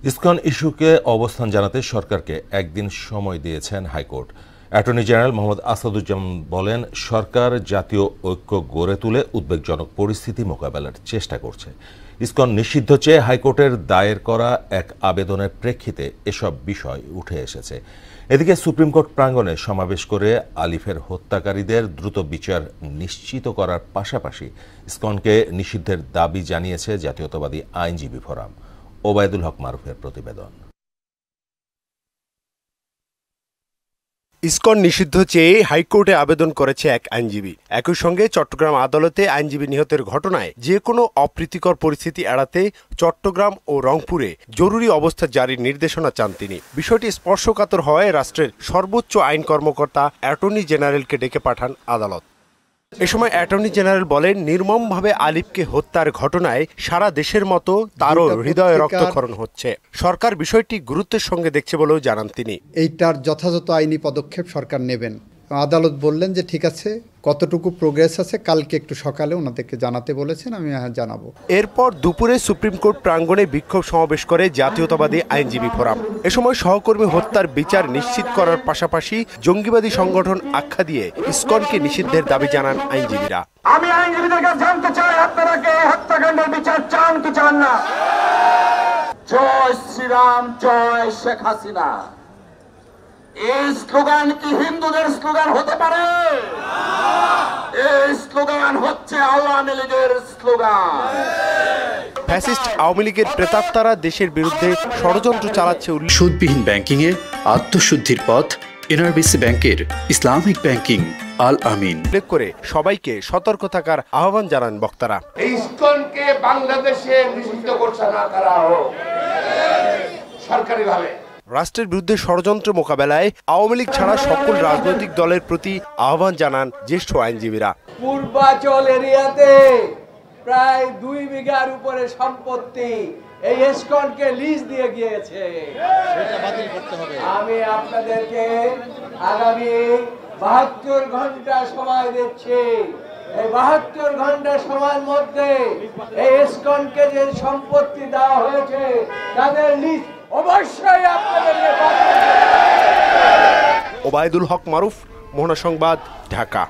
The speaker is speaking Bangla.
ইসকন ইস্যুকে অবস্থান জানাতে সরকারকে একদিন সময় দিয়েছেন high court. Attorney general Mohammad Asaduzzaman বলেন, সরকার জাতীয় ঐক্য গড়ে তুলে উদ্বেগজনক পরিস্থিতি মোকাবেলার চেষ্টা করছে। ইসকন নিষিদ্ধ চেয়ে হাইকোর্টের দায়ের করা এক আবেদনের প্রেক্ষিতে এসব বিষয় উঠে এসেছে। এদিকে সুপ্রিম কোর্ট প্রাঙ্গণে সমাবেশ করে আলিফের হত্যাকারীদের দ্রুত বিচার নিশ্চিত করার পাশাপাশি ইসকনকে নিষিদ্ধের দাবি জানিয়েছে জাতীয়তাবাদী আইনজীবী ফোরাম। ওবায়দুল হক মারুফের প্রতিবেদন। ইসকন নিষিদ্ধ চেয়ে হাইকোর্টে আবেদন করেছে এক আইনজীবী। একই সঙ্গে চট্টগ্রাম আদালতে আইনজীবী নিহতের ঘটনায় যে কোনো অপ্রীতিকর পরিস্থিতি এড়াতে চট্টগ্রাম ও রংপুরে জরুরি অবস্থা জারির নির্দেশনা চান তিনি। বিষয়টি স্পর্শকাতর হওয়ায় রাষ্ট্রের সর্বোচ্চ আইন কর্মকর্তা অ্যাটর্নি জেনারেলকে ডেকে পাঠান আদালত। এ সময় অ্যাটর্নি জেনারেল বলেন, নির্মমভাবে আলিফকে হত্যার ঘটনায় সারা দেশের মতো তারও হৃদয়ে রক্তক্ষরণ হচ্ছে। সরকার বিষয়টি গুরুত্বের সঙ্গে দেখছে বলেও জানান তিনি। এইটার যথাযথ আইনি পদক্ষেপ সরকার নেবেন। আদালত বললেন যে ঠিক আছে, কতটুকু প্রোগ্রেস আছে কালকে একটু সকালে ওনাদেরকে জানাতে বলেছেন, আমি জানাবো। এরপর দুপুরে সুপ্রিম কোর্ট প্রাঙ্গণে বিক্ষোভ সমাবেশ করে জাতীয়তাবাদী আইনজীবী ফোরাম। এ সময় সহকর্মী হত্যার বিচার নিশ্চিত করার পাশাপাশি জঙ্গিবাদী সংগঠন আখ্যা দিয়ে ইসকনকে নিষিদ্ধের দাবি জানান আইনজীবীরা। আমি আইনজীবীদের কাছে জানতে চাই, আপনারা কি হত্যাকাণ্ডের বিচার চান কি চান না? জয় শ্রীরাম, জয় শেখ হাসিনা, এই স্লোগান কি হিন্দুদের স্লোগান হতে পারে? এই স্লোগান হচ্ছে আওয়ামী লীগের স্লোগান। ফ্যাসিস্ট আওয়ামী লীগের প্রেতাত্মারা দেশের বিরুদ্ধে ষড়যন্ত্র চালাচ্ছে। সুদবিহীন ব্যাংকিং এ আত্মশুদ্ধির পথ এনআরবিসি ব্যাংকের ইসলামিক ব্যাংকিং আল আমিন। উল্লেখ করে সবাইকে সতর্ক থাকার আহ্বান জানান বক্তারা। এই ইসকনকে বাংলাদেশে নিষিদ্ধ করছে না করা হোক সরকারিভাবে। রাষ্ট্রের বিরুদ্ধে ষড়যন্ত্র মোকাবেলায় আওয়ামী লীগ ছাড়া সকল রাজনৈতিক দলের প্রতি আহ্বান জানান জ্যেষ্ঠ আইনজীবীরা। পূর্বাচল এরিয়াতে প্রায় 2 বিঘার উপরে সম্পত্তি এই ইসকনকে লিজ দিয়ে গিয়েছে, সেটা বাতিল করতে হবে। আমি আপনাদেরকে আগামী 72 ঘন্টা সময় দিচ্ছি। এই 72 ঘন্টা সময়ের মধ্যে এই ইসকনকে যে সম্পত্তি দেওয়া হয়েছে তাদের লিজ অবশ্যই আপনাদেরকে বাতিল করতে হবে। ওবায়দুল হক মারুফ, মোহনা সংবাদ, ঢাকা।